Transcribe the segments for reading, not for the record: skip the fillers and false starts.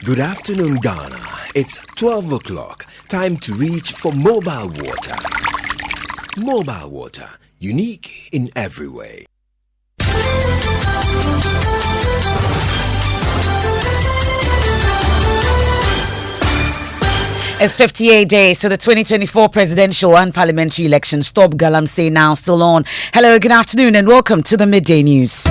Good afternoon, Ghana. It's 12 o'clock. Time to reach for mobile water. Mobile water, unique in every way. It's 58 days to the 2024 presidential and parliamentary elections. Stop Galamsey now, still on. Hello, good afternoon, and welcome to the Midday News.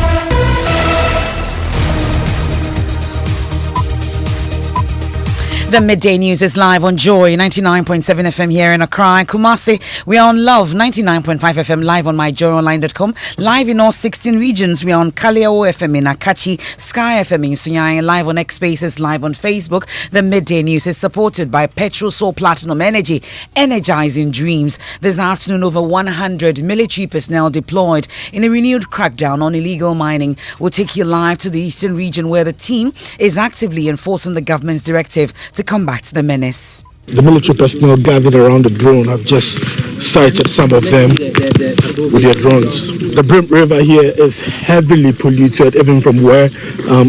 The Midday News is live on Joy 99.7 FM here in Accra and Kumasi. We are on Love 99.5 FM live on myjoyonline.com. Live in all 16 regions. We are on Kaleo FM in Akachi, Sky FM in Sunyai, and live on X Spaces, live on Facebook. The Midday News is supported by Petrol Soul Platinum Energy, energizing dreams. This afternoon, over 100 military personnel deployed in a renewed crackdown on illegal mining. We'll take you live to the eastern region where the team is actively enforcing the government's directive to combat the menace. The military personnel gathered around the drone have just sighted some of them with their drones. The Brim River here is heavily polluted, even from where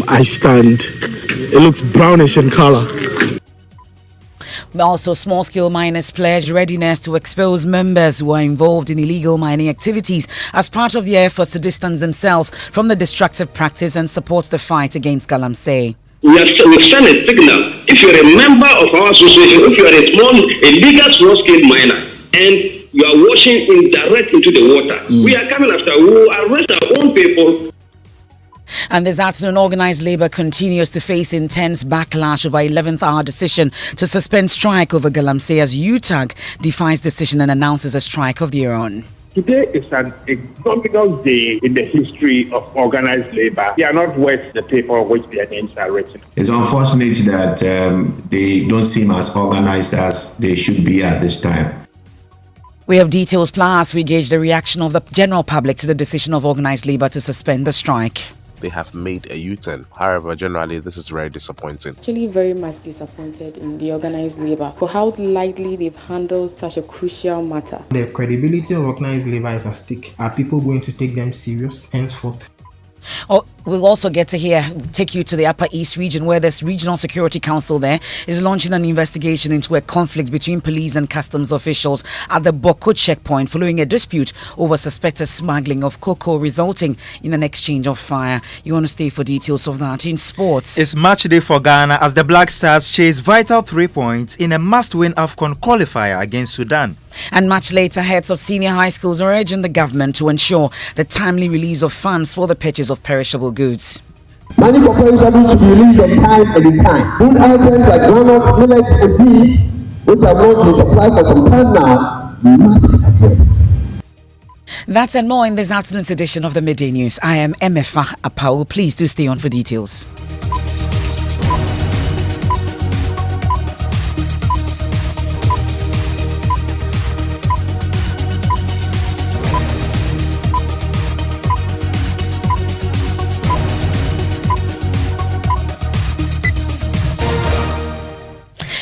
I stand. It looks brownish in color. Also, small-scale miners pledge readiness to expose members who are involved in illegal mining activities as part of their efforts to distance themselves from the destructive practice and support the fight against Galamsey. We send a signal. If you're a member of our association, if you are a legal small-scale miner, and you are washing direct into the water, we are coming after. We will arrest our own people. And this afternoon, organised labour continues to face intense backlash over 11th hour decision to suspend strike over Galamsey as UTAG defies decision and announces a strike of their own. Today is an exceptional day in the history of organized labor. They are not worth the paper on which their names are written. It's unfortunate that they don't seem as organized as they should be at this time. We have details plus we gauge the reaction of the general public to the decision of organized labor to suspend the strike. They have made a U-turn. However, generally, this is very disappointing. Actually, very much disappointed in the organized labor for how lightly they've handled such a crucial matter. The credibility of organized labor is at stake. Are people going to take them serious henceforth? Oh, we'll also get to take you to the Upper East region where this Regional Security Council there is launching an investigation into a conflict between police and customs officials at the Boko checkpoint following a dispute over suspected smuggling of cocoa resulting in an exchange of fire. You want to stay for details of that in sports. It's match day for Ghana as the Black Stars chase vital 3 points in a must-win AFCON qualifier against Sudan. And much later, heads of senior high schools are urging the government to ensure the timely release of funds for the purchase of perishable goods. Money for perishables should be released on time and in time. Food items like groundnuts, millet, and beans, which have not been supplied for some time now, we must address. That's and more in this afternoon's edition of the Midday News. I am Emefa Apawu. Please do stay on for details.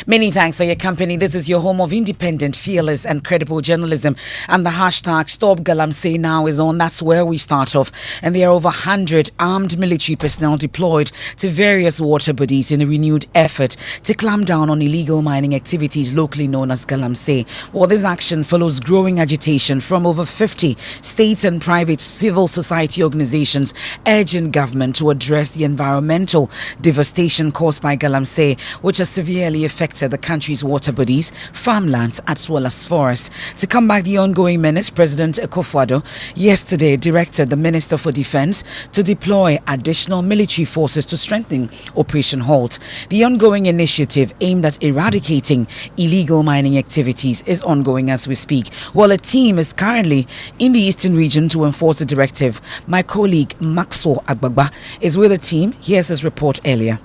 Many thanks for your company. This is your home of independent, fearless and credible journalism. And the hashtag Stop Galamsey Now is on. That's where we start off. And there are over 100 armed military personnel deployed to various water bodies in a renewed effort to clamp down on illegal mining activities locally known as Galamsey. Well, this action follows growing agitation from over 50 state and private civil society organizations urging government to address the environmental devastation caused by Galamsey, which has severely affected the country's water bodies, farmlands, as well as forests. To combat the ongoing menace, President Akufo-Addo yesterday directed the Minister for Defense to deploy additional military forces to strengthen Operation Halt. The ongoing initiative aimed at eradicating illegal mining activities is ongoing as we speak, while a team is currently in the eastern region to enforce the directive. My colleague Maxo Agbagba is with the team. Here's his report earlier.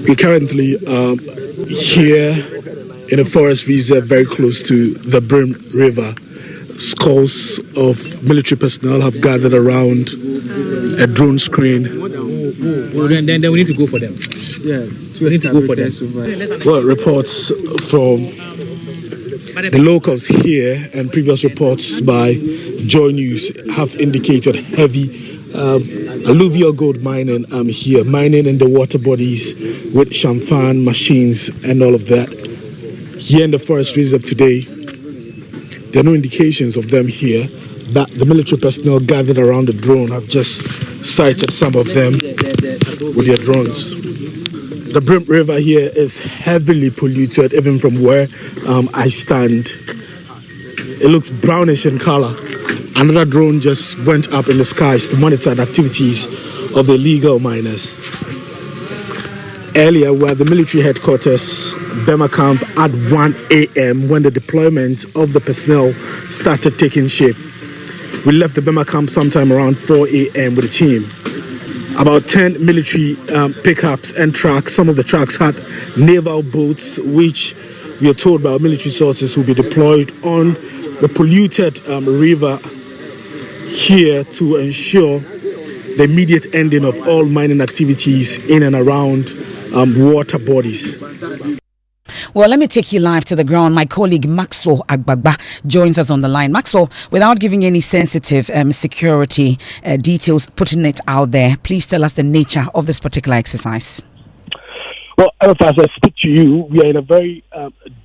We currently here in a forest reserve very close to the Brim River. Scores of military personnel have gathered around a drone screen. Then we need to go for them. Yeah, we need to go for them. Well, reports from the locals here and previous reports by Joy News have indicated heavy alluvial gold mining here, mining in the water bodies with champagne machines and all of that. Here in the forest reserve today, there are no indications of them here, but the military personnel gathered around the drone have just sighted some of them with their drones. The Brim River here is heavily polluted, even from where I stand. It looks brownish in color. Another drone just went up in the skies to monitor the activities of the illegal miners. Earlier, we were at the military headquarters, Bema Camp, at 1 a.m. when the deployment of the personnel started taking shape. We left the Bema Camp sometime around 4 a.m. with the team. About 10 military pickups and trucks. Some of the trucks had naval boats, which we are told by our military sources will be deployed on the polluted river here to ensure the immediate ending of all mining activities in and around water bodies. Well, let me take you live to the ground. My colleague Maxwell Agbagba joins us on the line. Maxwell, without giving any sensitive security details, putting it out there, please tell us the nature of this particular exercise. Well, as I speak to you, we are in a very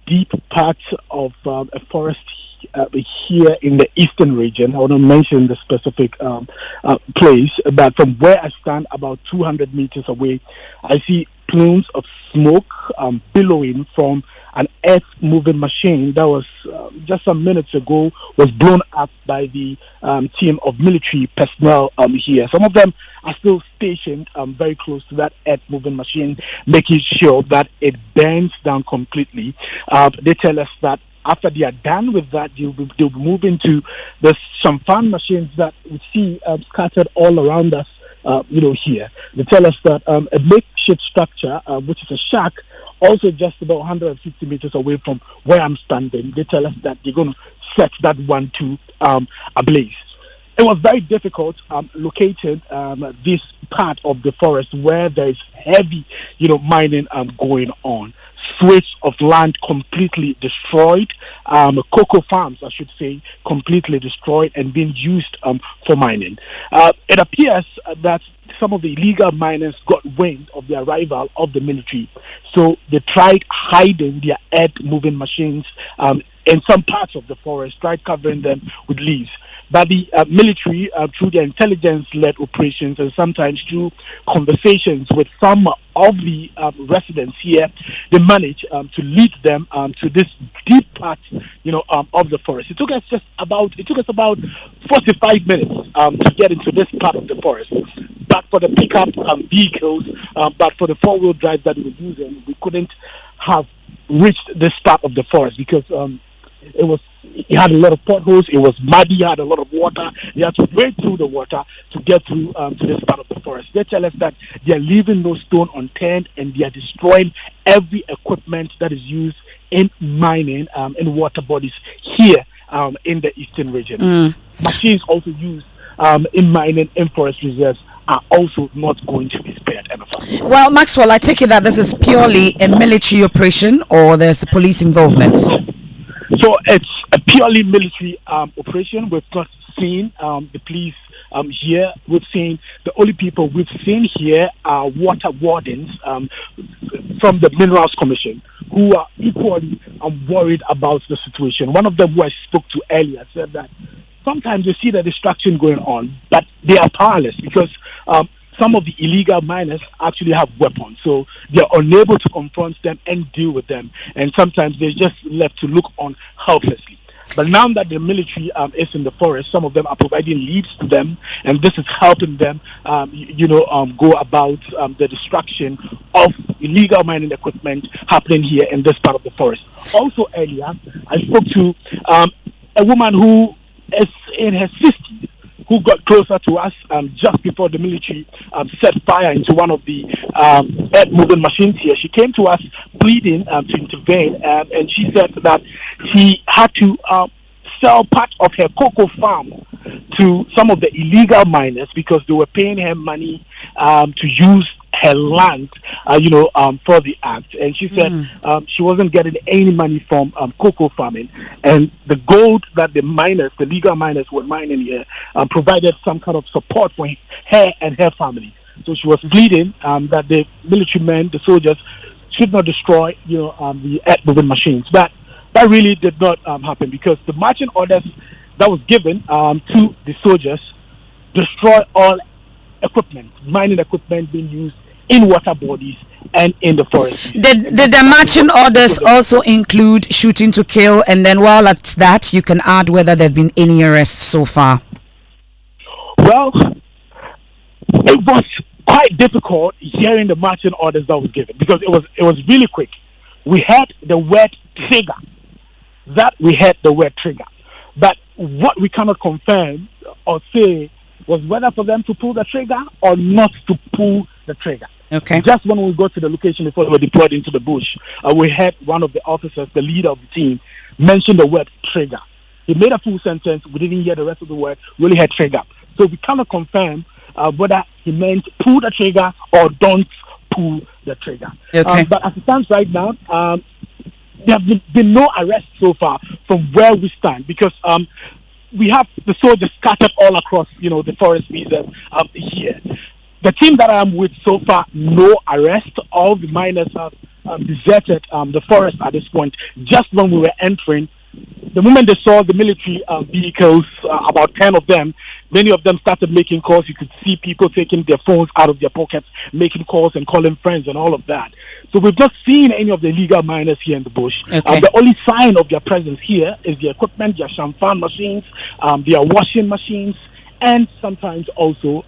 deep part of a forest here in the eastern region. I want to mention the specific place, but from where I stand about 200 meters away, I see plumes of smoke billowing from an earth-moving machine that was just some minutes ago was blown up by the team of military personnel here. Some of them are still stationed very close to that earth-moving machine, making sure that it burns down completely. They tell us that after they are done with that, they'll be moving to the champagne machines that we see scattered all around us, here. They tell us that a makeshift structure, which is a shack, also just about 150 meters away from where I'm standing, they tell us that they're going to set that one to ablaze. It was very difficult locating this part of the forest where there is heavy, mining going on. Swathes of land completely destroyed, cocoa farms, I should say, completely destroyed and being used for mining. It appears that some of the illegal miners got wind of the arrival of the military, so they tried hiding their earth-moving machines in some parts of the forest, tried covering them with leaves. But the military, through their intelligence-led operations and sometimes through conversations with some of the residents here, they managed to lead them to this deep part, of the forest. It took us about 45 minutes to get into this part of the forest. But for the pickup vehicles, but for the four-wheel drive that we were using, we couldn't have reached this part of the forest because it had a lot of potholes, it was muddy, it had a lot of water. You had to wade through the water to get through to this part of the forest. They tell us that they are leaving no stone unturned and they are destroying every equipment that is used in mining in water bodies here in the eastern region. Machines also used in mining in forest reserves are also not going to be spared. Well, Maxwell, I take it that this is purely a military operation or there's police involvement? So it's a purely military operation. We've not seen the police here. We've seen the only people we've seen here are water wardens from the Minerals Commission who are equally worried about the situation. One of them who I spoke to earlier said that sometimes you see the destruction going on, but they are powerless because some of the illegal miners actually have weapons, so they're unable to confront them and deal with them, and sometimes they're just left to look on helplessly. But now that the military is in the forest, some of them are providing leads to them, and this is helping them, go about the destruction of illegal mining equipment happening here in this part of the forest. Also earlier, I spoke to a woman who is in her 60s, who got closer to us just before the military set fire into one of the earth-moving machines here. She came to us pleading to intervene, and she said that she had to sell part of her cocoa farm to some of the illegal miners because they were paying her money to use her land, for the act. And she said she wasn't getting any money from cocoa farming. And the gold that the legal miners were mining here, provided some kind of support for her and her family. So she was pleading that the military men, the soldiers, should not destroy, the earth-moving machines. But that really did not happen, because the marching orders that was given to the soldiers destroy all equipment, mining equipment being used in water bodies and in the forest. Did the marching orders also include shooting to kill? And then while at that, you can add whether there have been any arrests so far. Well, it was quite difficult hearing the marching orders that was given, because it was really quick. We had the word trigger. But what we cannot confirm or say was whether for them to pull the trigger or not to pull the trigger. Okay. Just when we got to the location before they were deployed into the bush, we had one of the officers, the leader of the team, mention the word trigger. He made a full sentence. We didn't hear the rest of the word. We only had trigger. So we cannot confirm whether he meant pull the trigger or don't pull the trigger. Okay. But as it stands right now, there have been no arrests so far from where we stand, because we have the soldiers scattered all across, the forest reserve here. The team that I am with so far, no arrest. All the miners have deserted the forest at this point. Just when we were entering, the moment they saw the military vehicles, about 10 of them, many of them started making calls. You could see people taking their phones out of their pockets, making calls and calling friends and all of that. So we've not seen any of the illegal miners here in the bush. Okay. The only sign of their presence here is their equipment, their champagne machines, their washing machines, and sometimes also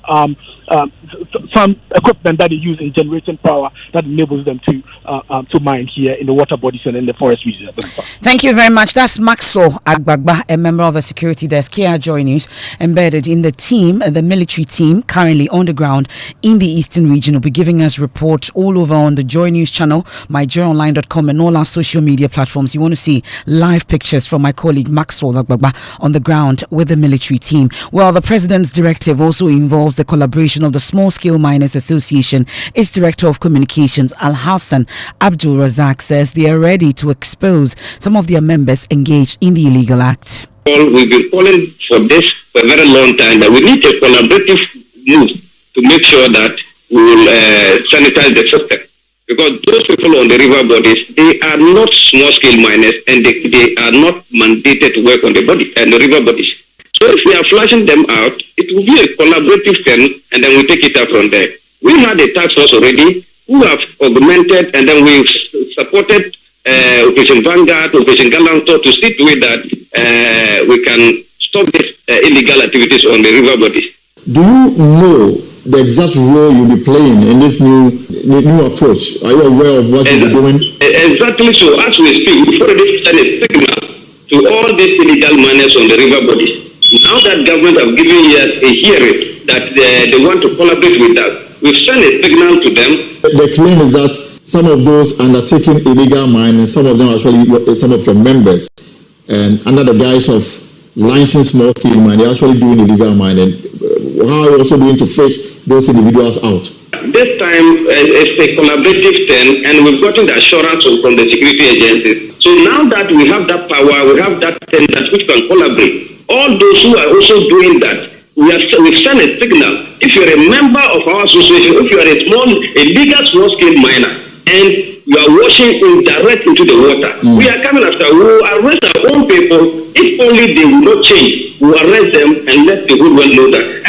some equipment that they use in generating power that enables them to mine here in the water bodies and in the forest reserve. Thank you very much. That's Maxo Agbagba, a member of the security desk here at Joy News, embedded in the team, the military team, currently on the ground in the Eastern region. Will be giving us reports all over on the Joy News channel, myjoyonline.com, and all our social media platforms. You want to see live pictures from my colleague Maxo Agbagba on the ground with the military team. Well, the President's directive also involves the collaboration of the Small Scale Miners Association. Its Director of Communications, Al Hassan Abdul Razak, says they are ready to expose some of their members engaged in the illegal act. We've been calling for this for a very long time, that we need a collaborative move to make sure that we will sanitize the system. Because those people on the river bodies, they are not small-scale miners, and they are not mandated to work on the body and the river bodies. So if we are flashing them out, it will be a collaborative thing, and then we take it up from there. We had a task force already who have augmented, and then we've supported Operation Vanguard, Operation Galanto to see to it that we can stop these illegal activities on the river bodies. Do you know the exact role you'll be playing in this new approach? Are you aware of what you'll be doing? Exactly so. As we speak, we've already sent a signal to all these illegal miners on the river bodies. Now that government have given us a hearing that they want to collaborate with us, we've sent a signal to them. The claim is that some of those undertaking illegal mining, some of them actually some of your members, and under the guise of licensed small scale mining, they're actually doing illegal mining. How are you also going to fish those individuals out? This time it's a collaborative thing, and we've gotten the assurance from the security agencies. So now that we have that power, we have that thing that we can collaborate. All those who are also doing that, we've sent a signal. If you're a member of our association, if you are a legal small-scale miner, and you are washing direct into the water, we are coming after. We will arrest our own people. If only they will not change, we will arrest them and let the whole world know that.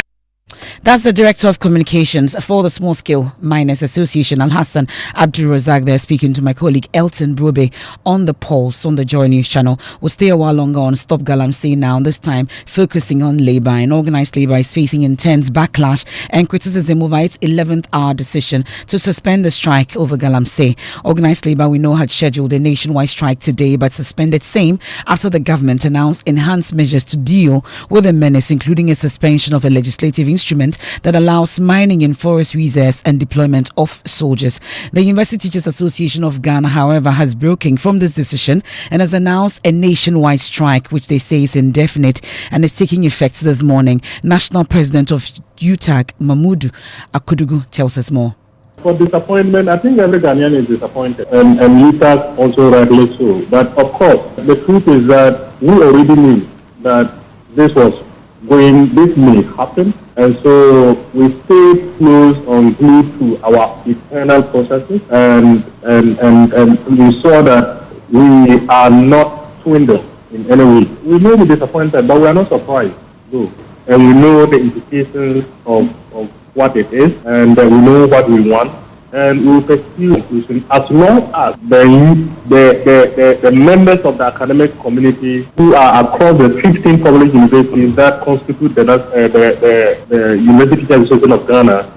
That's the Director of Communications for the Small Scale Miners Association, Al Hassan Abdul Razak, there speaking to my colleague Elton Brobe on the Pulse on the Joy News channel. We'll stay a while longer on Stop Galamsey now, this time focusing on labour. And organised labour is facing intense backlash and criticism over its 11th hour decision to suspend the strike over Galamsey. Organised labour, we know, had scheduled a nationwide strike today, but suspended same after the government announced enhanced measures to deal with the menace, including a suspension of a legislative instrument that allows mining in forest reserves and deployment of soldiers. The University Teachers Association of Ghana, however, has broken from this decision and has announced a nationwide strike, which they say is indefinite and is taking effect this morning. National President of UTAG, Mamudu Akudugu, tells us more. For disappointment, I think every Ghanaian is disappointed, and UTAG also rightly so. But of course, the truth is that we already knew that this may happen, and so we stayed close on glued to our internal processes, and we saw that we are not swindled in any way. We may be disappointed, but we are not surprised, though. And we know the implications of what it is, and we know what we want, and we will pursue inclusion as long as the members of the academic community who are across the 15 public universities that constitute the University Teachers Association of Ghana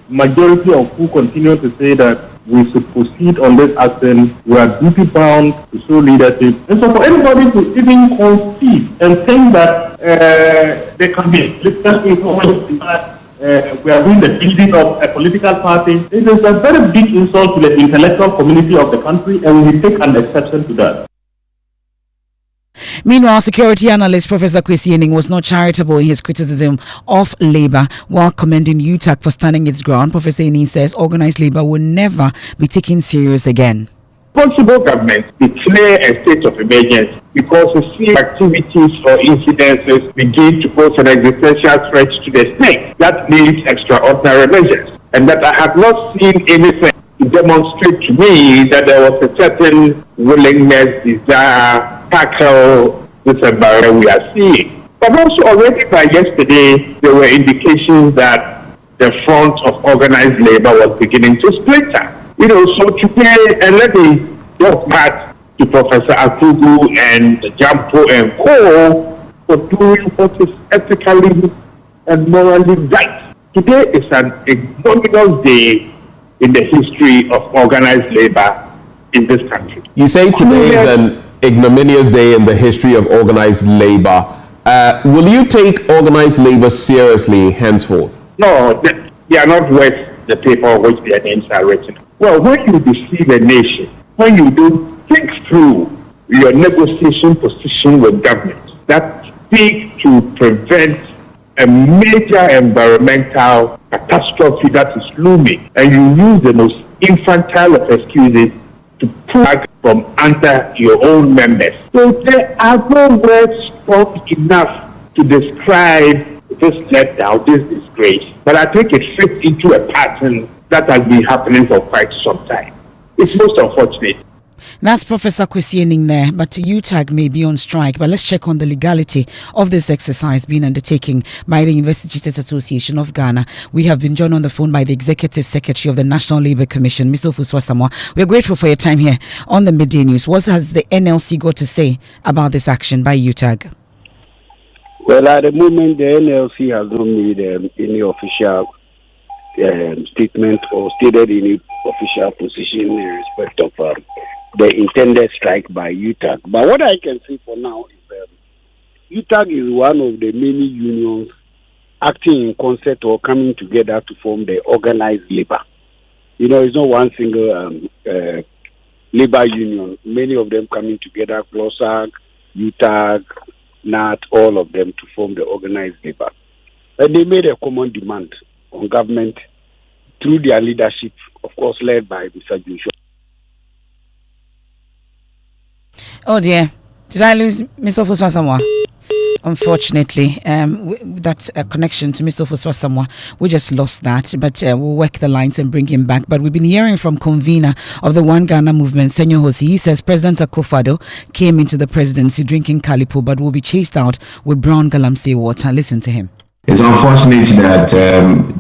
majority of who continue to say that we should proceed on this action. We are duty bound to show leadership. And so for anybody to even conceive and think that there can be we are doing the building of a political party, it is a very big insult to the intellectual community of the country, and we take an exception to that. Meanwhile, security analyst Professor Kwesi Ening was not charitable in his criticism of Labour while commending UTAG for standing its ground. Professor Ening says organised Labour will never be taken serious again. Responsible government declare a state of emergency because we see activities or incidences begin to pose an existential threat to the state. That needs extraordinary measures, and that I have not seen anything to demonstrate to me that there was a certain willingness, desire, tackle this environment we are seeing. But also already by yesterday, there were indications that the front of organized labor was beginning to splinter. So today, and let me talk back to Professor Apawu and Jampo and Co. for doing what is ethically and morally right. Today is an ignominious day in the history of organized labor in this country. You say today is an ignominious day in the history of organized labor. Will you take organized labor seriously henceforth? No, they are not worth the paper on which their names are written. Well, when you deceive a nation, when you don't think through your negotiation position with government, that seek to prevent a major environmental catastrophe that is looming, and you use the most infantile of excuses to pull back from under your own members. So there are no words strong enough to describe this letdown, this disgrace. But I think it fits into a pattern that has been happening for quite some time. It's most unfortunate. That's Professor Kwesi Ening there, but UTAG may be on strike. But let's check on the legality of this exercise being undertaken by the University Teachers Association of Ghana. We have been joined on the phone by the Executive Secretary of the National Labour Commission, Mr. Ofuswa Samoa. We're grateful for your time here on the Midday News. What has the NLC got to say about this action by UTAG? Well, at the moment, the NLC has not made any official statement or stated any official position in respect of the intended strike by UTAG. But what I can say for now is UTAG is one of the many unions acting in concert or coming together to form the organized labor. It's not one single labor union. Many of them coming together, CLOSAG, UTAG, NAT, all of them to form the organized labor. And they made a common demand on government through their leadership, of course, led by Mr. Joshua. Oh dear, did I lose Mr. Ofuswa Samoa? Unfortunately, that's a connection to Mr. Ofuswa Samoa. We just lost that, but we'll work the lines and bring him back. But we've been hearing from convener of the One Ghana movement, Senyor Hosi. He says President Akufo-Addo came into the presidency drinking Calipo, but will be chased out with brown galamsey water. Listen to him. It's unfortunate that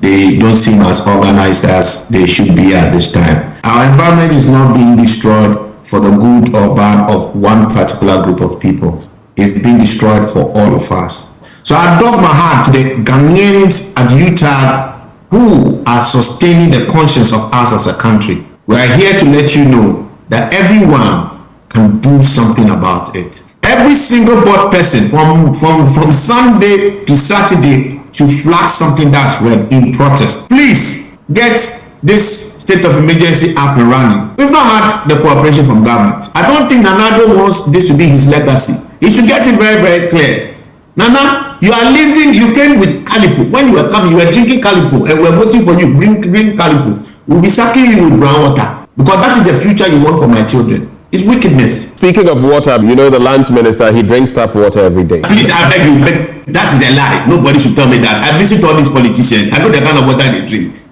they don't seem as organized as they should be at this time. Our environment is not being destroyed for the good or bad of one particular group of people. It's being destroyed for all of us. So I doff my heart to the Ghanaians at UTAG who are sustaining the conscience of us as a country. We are here to let you know that everyone can do something about it. Every single board person from Sunday to Saturday should flag something that's red in protest. Please get this state of emergency up and running. We've not had the cooperation from government. I don't think Nanado wants this to be his legacy. He should get it very, very clear Nana, you are leaving, you came with Calipo. When you were coming, you were drinking Calipo and we were voting for you. Bring Calipo. We'll be sacking you with brown water. Because that is the future you want for my children. It's wickedness. Speaking of water, you know the lands minister, he drinks tap water every day. Please, I beg you, that is a lie. Nobody should tell me that. I've listened to all these politicians. I know the kind of water they drink.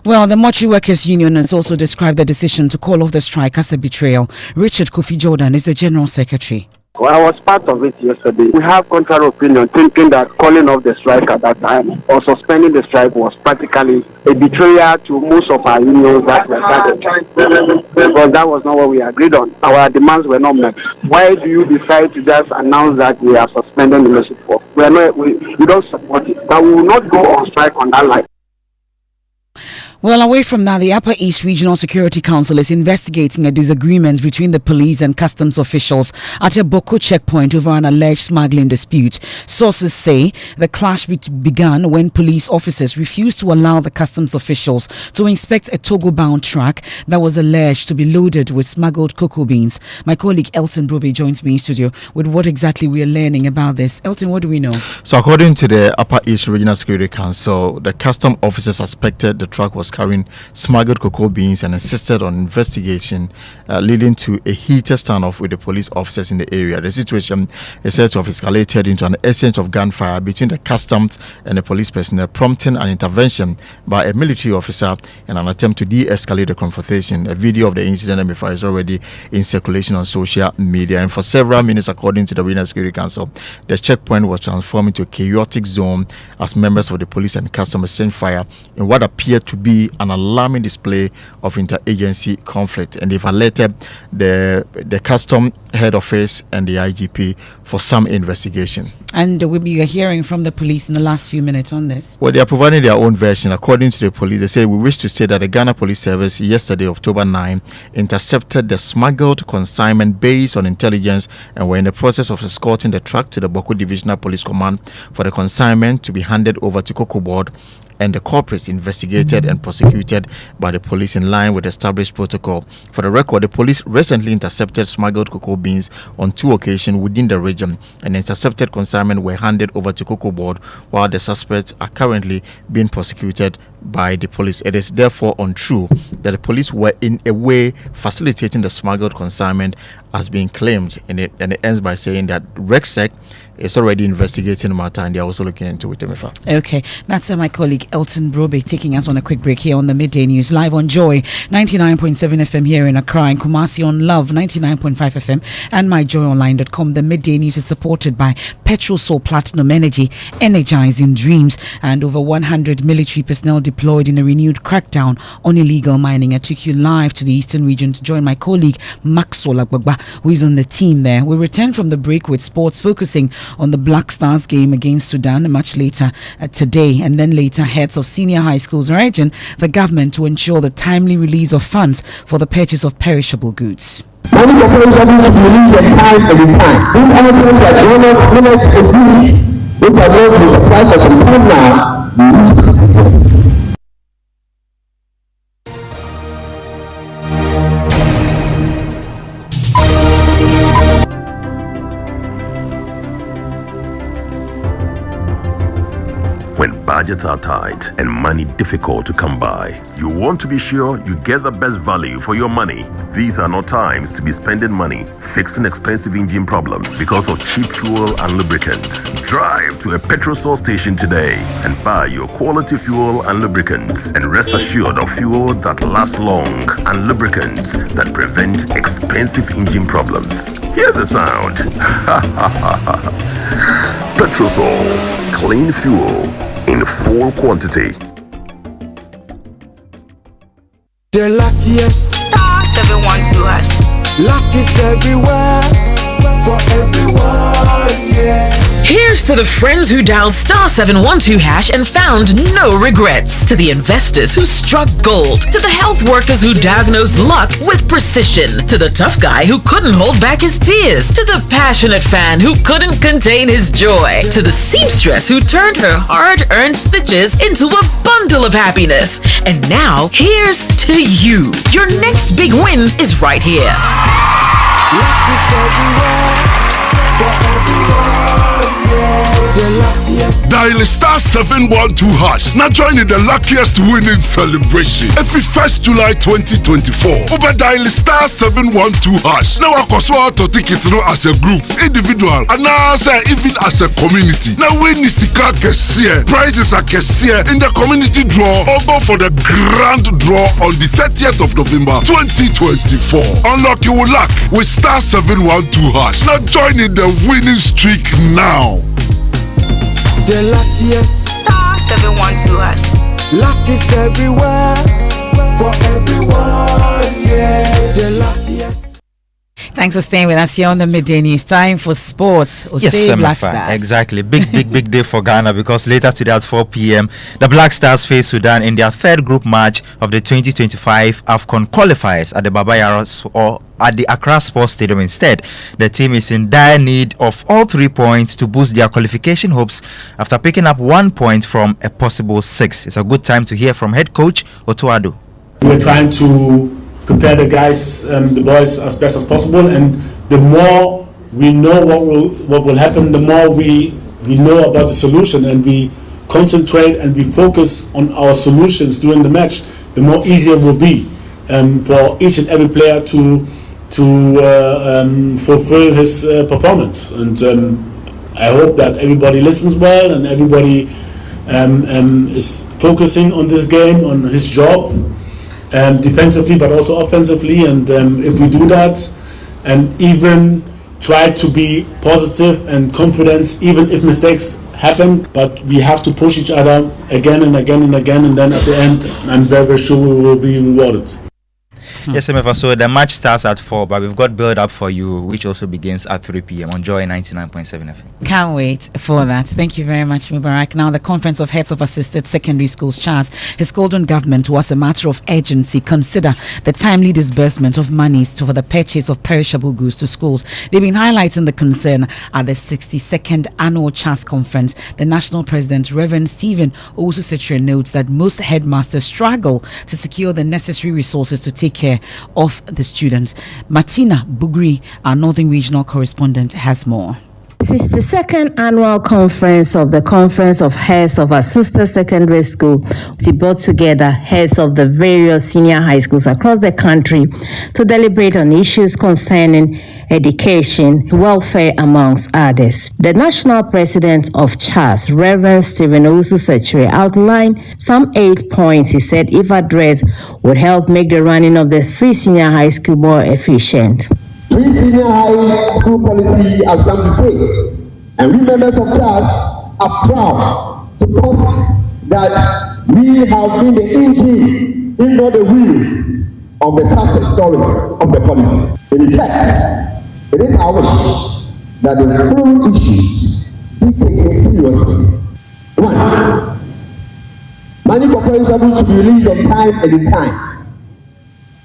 Well, the Mortuary Workers Union has also described the decision to call off the strike as a betrayal. Richard Kofi Jordan is the General Secretary. Well, I was part of it yesterday. We have contrary opinion, thinking that calling off the strike at that time or suspending the strike was practically a betrayal to most of our unions that were started. Because that was not what we agreed on. Our demands were not met. Why do you decide to just announce that we are suspending the membership for? We don't support it. But we will not go on strike on that line. Well, away from that, the Upper East Regional Security Council is investigating a disagreement between the police and customs officials at a Boko checkpoint over an alleged smuggling dispute. Sources say the clash began when police officers refused to allow the customs officials to inspect a Togo-bound truck that was alleged to be loaded with smuggled cocoa beans. My colleague Elton Brobe joins me in studio with what exactly we are learning about this. Elton, what do we know? So according to the Upper East Regional Security Council, the custom officers suspected the truck was carrying smuggled cocoa beans and insisted on investigation, leading to a heated standoff with the police officers in the area. The situation is said to have escalated into an exchange of gunfire between the customs and the police personnel, prompting an intervention by a military officer in an attempt to de-escalate the confrontation. A video of the incident, Emefa, is already in circulation on social media, and for several minutes, according to the Regional Security Council, the checkpoint was transformed into a chaotic zone as members of the police and customs exchanged fire in what appeared to be an alarming display of interagency conflict, and they've alerted the custom head office and the IGP for some investigation. And we'll be hearing from the police in the last few minutes on this. Well, they are providing their own version. According to the police, they say, we wish to say that the Ghana Police Service yesterday, October 9, intercepted the smuggled consignment based on intelligence and were in the process of escorting the truck to the Boko Divisional Police Command for the consignment to be handed over to Cocoa Board and the culprits investigated and prosecuted by the police in line with established protocol. For the record, the police recently intercepted smuggled cocoa beans on 2 occasions within the region, and intercepted consignment were handed over to Cocoa Board, while the suspects are currently being prosecuted by the police. It is therefore untrue that the police were in a way facilitating the smuggled consignment as being claimed, and it ends by saying that RECSEC is already investigating the matter and they are also looking into it. Emefa. Okay, that's my colleague Elton Brobe taking us on a quick break here on the Midday News, live on Joy 99.7 FM here in Accra, and Kumasi on Love 99.5 FM and myjoyonline.com. The Midday News is supported by Petrosol Platinum Energy, energizing dreams, and over 100 military personnel deployed in a renewed crackdown on illegal mining. I took you live to the Eastern region to join my colleague Maxwell Agbagba, who is on the team there. We return from the break with sports, focusing on the Black Stars game against Sudan much later today, and then later heads of senior high schools urging the government to ensure the timely release of funds for the purchase of perishable goods. Money for perishable should be released at time every time. Food items like donuts, millets, and beans, which are not been supplied for some time now, be released. When budgets are tight and money difficult to come by, you want to be sure you get the best value for your money. These are not times to be spending money fixing expensive engine problems because of cheap fuel and lubricants. Drive to a Petrosol station today and buy your quality fuel and lubricants, and rest assured of fuel that lasts long and lubricants that prevent expensive engine problems. Hear the sound. Petrosol, clean fuel in full quantity. The luckiest. Star 712 hash. Luck is everywhere, for everyone, yeah. Here's to the friends who dialed star 712 hash and found no regrets. To the investors who struck gold. To the health workers who diagnosed luck with precision. To the tough guy who couldn't hold back his tears. To the passionate fan who couldn't contain his joy. To the seamstress who turned her hard-earned stitches into a bundle of happiness. And now, here's to you. Your next big win is right here. Luck is everywhere, for everyone, yeah. Dial star 712 hash. Now join in the luckiest winning celebration. Every 1st July 2024. Over dial star 712 hash. Now I can swap to tickets as a group, individual, and now even as a community. Now we need to crack a share. Prizes are cashier in the community draw or go for the grand draw on the 30th of November 2024. Unlock your luck with star 712 hash. Now join in the winning streak now. The luckiest star 712 hash. Luck is everywhere for everyone. Yeah, the luckiest. Thanks for staying with us here on the Midday News. Time for sports. Yes, Emefa, exactly. Big day for Ghana, because later today at 4 p.m. the Black Stars face Sudan in their third group match of the 2025 AFCON qualifiers at the Baba Yara or at the Accra Sports Stadium instead. The team is in dire need of all 3 points to boost their qualification hopes after picking up 1 point from a possible 6. It's a good time to hear from head coach Otuado. We're trying to prepare the guys, the boys, as best as possible, and the more we know what will happen, the more we know about the solution, and we concentrate and we focus on our solutions during the match, the more easier it will be for each and every player to fulfill his performance. And I hope that everybody listens well and everybody is focusing on this game, on his job. Defensively but also offensively, and if we do that and even try to be positive and confident even if mistakes happen, but we have to push each other again and again and again, and then at the end I'm very sure we will be rewarded. Yes, Emefa, so the match starts at 4, but we've got build up for you, which also begins at 3 p.m. on Joy 99.7 FM. Can't wait for that. Thank you very much, Mubarak. Now, the Conference of Heads of Assisted Secondary Schools CHAS has called on government to, as a matter of urgency, consider the timely disbursement of monies for the purchase of perishable goods to schools. They've been highlighting the concern at the 62nd Annual CHAS Conference. The National President, Reverend Stephen Osusetre, notes that most headmasters struggle to secure the necessary resources to take care of the students. Martina Bugri, our Northern Regional Correspondent, has more. 62nd Annual Conference of the Conference of Heads of Assisted Secondary School brought together heads of the various senior high schools across the country to deliberate on issues concerning education, welfare, amongst others. The National President of CHAS, Reverend Stephen Osusetre, outlined some 8 points he said, if addressed, would help make the running of the 3 senior high school more efficient. 3 senior high school policy has come to stay, and we members of CHAS are proud to post that we have been the engine, if not the wheels, of the success stories of the policy. In fact, it is our wish that the following issues be taken seriously. 1. Money for perishables should be released on time and in time.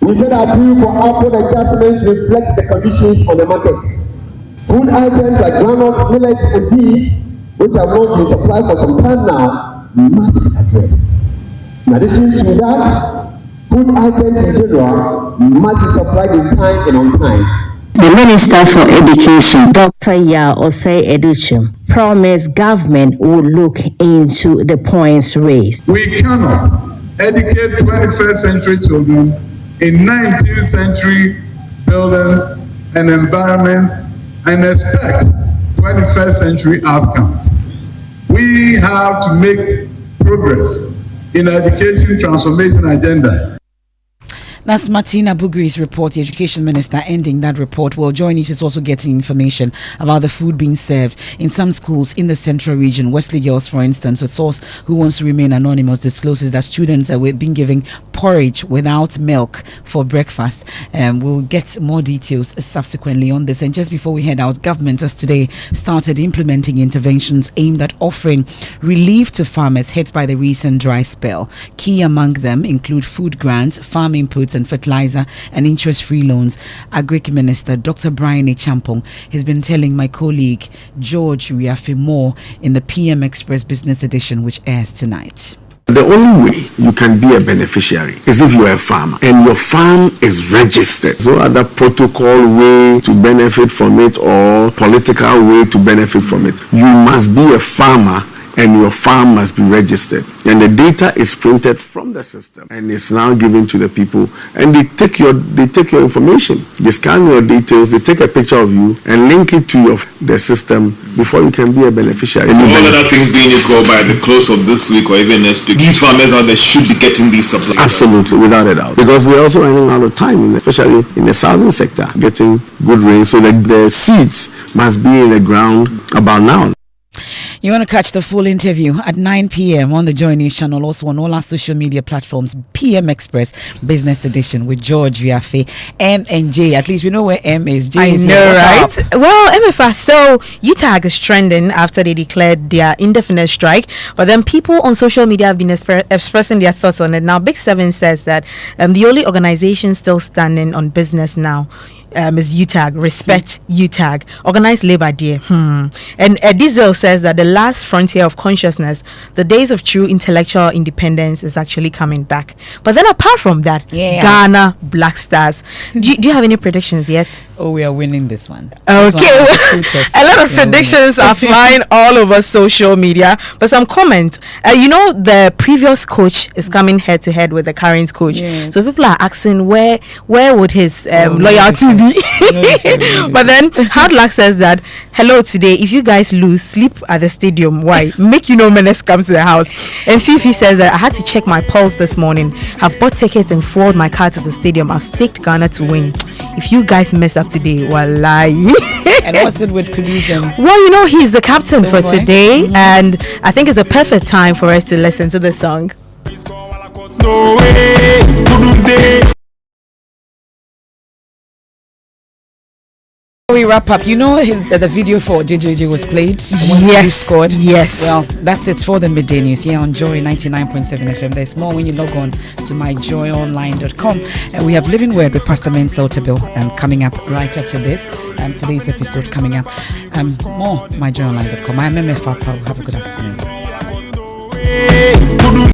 We should appeal for upward adjustments to reflect the conditions on the markets. Food items like granules, millet, and beans, which have not been supplied for some time now, must be addressed. In addition to that, food items in general must be supplied in time and on time. The Minister for Education, Dr. Ya Osei Educhim, promised government will look into the points raised. We cannot educate 21st century children in 19th century buildings and environments and expect 21st century outcomes. We have to make progress in education transformation agenda. That's Martina Bugri's report, the Education Minister, ending that report. Well, Joy is also getting information about the food being served in some schools in the central region. Wesley Girls, for instance, a source who wants to remain anonymous, discloses that students are being given porridge without milk for breakfast. We'll get more details subsequently on this. And just before we head out, government has today started implementing interventions aimed at offering relief to farmers hit by the recent dry spell. Key among them include food grants, farm inputs and fertilizer and interest-free loans. Agric Minister Dr. Brian Echampong has been telling my colleague George Riafe more in the PM Express Business Edition, which airs tonight. The only way you can be a beneficiary is if you are a farmer and your farm is registered. No other protocol way to benefit from it or political way to benefit from it. You must be a farmer and your farm must be registered. And the data is printed from the system and it's now given to the people. And they take your information. They scan your details, they take a picture of you and link it to the system before you can be a beneficiary. So all other things being equal, by the close of this week or even next week, these farmers out there should be getting these supplies. Absolutely, without a doubt. Because we're also running out of time, especially in the southern sector, getting good rain. So the seeds must be in the ground about now. You want to catch the full interview at 9 p.m. on the Joy News channel, also on all our social media platforms, PM Express Business Edition with George Viafe, M and J. At least we know where M is. J is know, right? Well, Emefa, so UTAG is trending after they declared their indefinite strike, but then people on social media have been expressing their thoughts on it. Now, Big Seven says that the only organization still standing on business now is UTAG. Respect UTAG. Organized labor day. And Diesel says that the last frontier of consciousness, the days of true intellectual independence, is actually coming back. But then apart from that, Ghana Black Stars. Do you have any predictions yet? Oh, we are winning this one. Okay. A lot of predictions are flying all over social media. But some comment. The previous coach is coming head to head with the current coach. Yeah. So people are asking where would his loyalty be? But then Hard Luck says that, hello, today if you guys lose, sleep at the stadium. Why? Make menace come to the house. And Fifi says that I had to check my pulse this morning. I've bought tickets and forwarded my car to the stadium. I've staked Ghana to win. If you guys mess up today, wallahi. And what's it with Kuduzem? Well, he's the captain for today, and I think it's a perfect time for us to listen to the song. We wrap up. The video for JJJ was played. Yes. He scored. Yes. Well, that's it for the Midday News here on Joy 99.7 FM. There's more when you log on to myjoyonline.com. And we have Living Word with Pastor Mensah Otabil coming up right after this. Today's episode coming up. More myjoyonline.com. I'm Emefa Apawu. Have a good afternoon.